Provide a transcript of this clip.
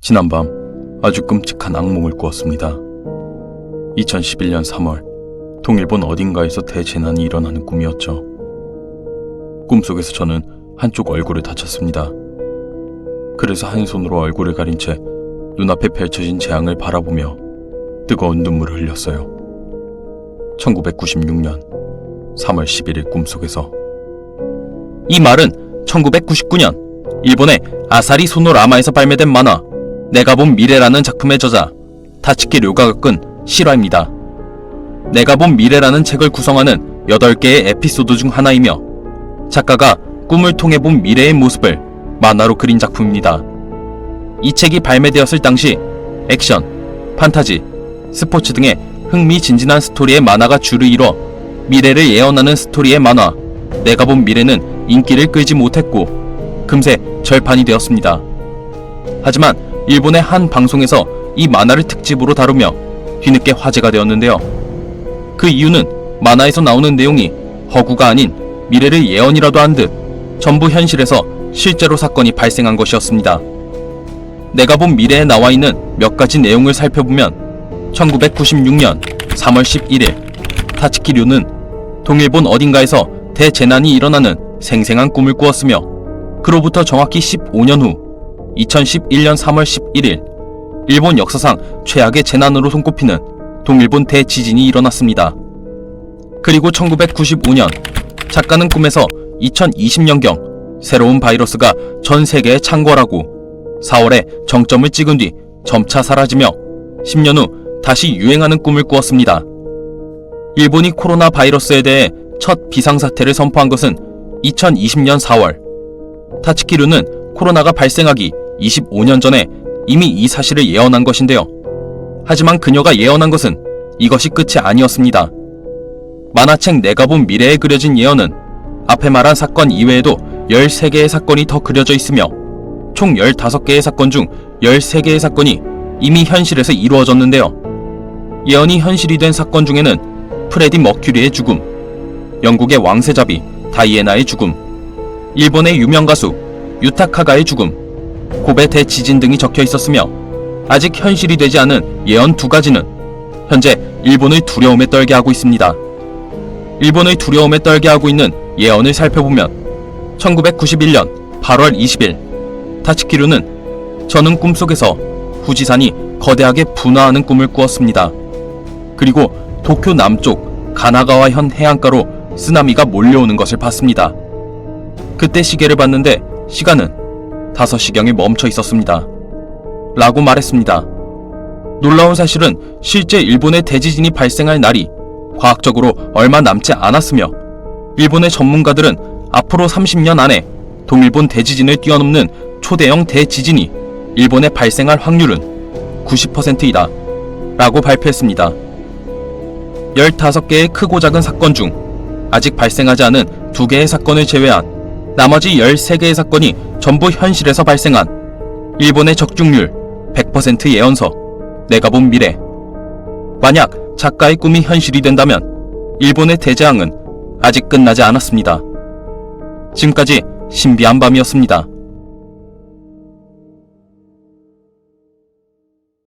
지난밤 아주 끔찍한 악몽을 꾸었습니다. 2011년 3월 동일본 어딘가에서 대재난이 일어나는 꿈이었죠. 꿈속에서 저는 한쪽 얼굴을 다쳤습니다. 그래서 한 손으로 얼굴을 가린 채 눈앞에 펼쳐진 재앙을 바라보며 뜨거운 눈물을 흘렸어요. 1996년 3월 11일 꿈속에서. 이 말은 1999년 일본의 아사리 소노라마에서 발매된 만화 내가 본 미래라는 작품의 저자 다츠키 료가 겪은 실화입니다. 내가 본 미래라는 책을 구성하는 8개의 에피소드 중 하나이며 작가가 꿈을 통해 본 미래의 모습을 만화로 그린 작품입니다. 이 책이 발매되었을 당시 액션, 판타지, 스포츠 등의 흥미진진한 스토리의 만화가 줄을 이뤄 미래를 예언하는 스토리의 만화 내가 본 미래는 인기를 끌지 못했고 금세 절판이 되었습니다. 하지만 일본의 한 방송에서 이 만화를 특집으로 다루며 뒤늦게 화제가 되었는데요. 그 이유는 만화에서 나오는 내용이 허구가 아닌 미래를 예언이라도 한 듯 전부 현실에서 실제로 사건이 발생한 것이었습니다. 내가 본 미래에 나와 있는 몇 가지 내용을 살펴보면 1996년 3월 11일 다츠키 료는 동일본 어딘가에서 대재난이 일어나는 생생한 꿈을 꾸었으며 그로부터 정확히 15년 후 2011년 3월 11일 일본 역사상 최악의 재난으로 손꼽히는 동일본 대지진이 일어났습니다. 그리고 1995년 작가는 꿈에서 2020년경 새로운 바이러스가 전 세계에 창궐하고 4월에 정점을 찍은 뒤 점차 사라지며 10년 후 다시 유행하는 꿈을 꾸었습니다. 일본이 코로나 바이러스에 대해 첫 비상사태를 선포한 것은 2020년 4월. 다츠키 료는 코로나가 발생하기 25년 전에 이미 이 사실을 예언한 것인데요. 하지만 그녀가 예언한 것은 이것이 끝이 아니었습니다. 만화책 내가 본 미래에 그려진 예언은 앞에 말한 사건 이외에도 13개의 사건이 더 그려져 있으며 총 15개의 사건 중 13개의 사건이 이미 현실에서 이루어졌는데요. 예언이 현실이 된 사건 중에는 프레디 머큐리의 죽음, 영국의 왕세자비 다이애나의 죽음, 일본의 유명 가수 유타 카가의 죽음, 고베 대지진 등이 적혀 있었으며 아직 현실이 되지 않은 예언 2가지는 현재 일본을 두려움에 떨게 하고 있습니다. 일본을 두려움에 떨게 하고 있는 예언을 살펴보면 1991년 8월 20일 다츠키 료는 저는 꿈속에서 후지산이 거대하게 분화하는 꿈을 꾸었습니다. 그리고 도쿄 남쪽 가나가와현 해안가로 쓰나미가 몰려오는 것을 봤습니다. 그때 시계를 봤는데 시간은 5시경에 멈춰 있었습니다. 라고 말했습니다. 놀라운 사실은 실제 일본의 대지진이 발생할 날이 과학적으로 얼마 남지 않았으며 일본의 전문가들은 앞으로 30년 안에 동일본 대지진을 뛰어넘는 초대형 대지진이 일본에 발생할 확률은 90%이다 라고 발표했습니다. 15개의 크고 작은 사건 중 아직 발생하지 않은 2개의 사건을 제외한 나머지 13개의 사건이 전부 현실에서 발생한 일본의 적중률 100% 예언서 내가 본 미래. 만약 작가의 꿈이 현실이 된다면 일본의 대재앙은 아직 끝나지 않았습니다. 지금까지 신비한 밤이었습니다.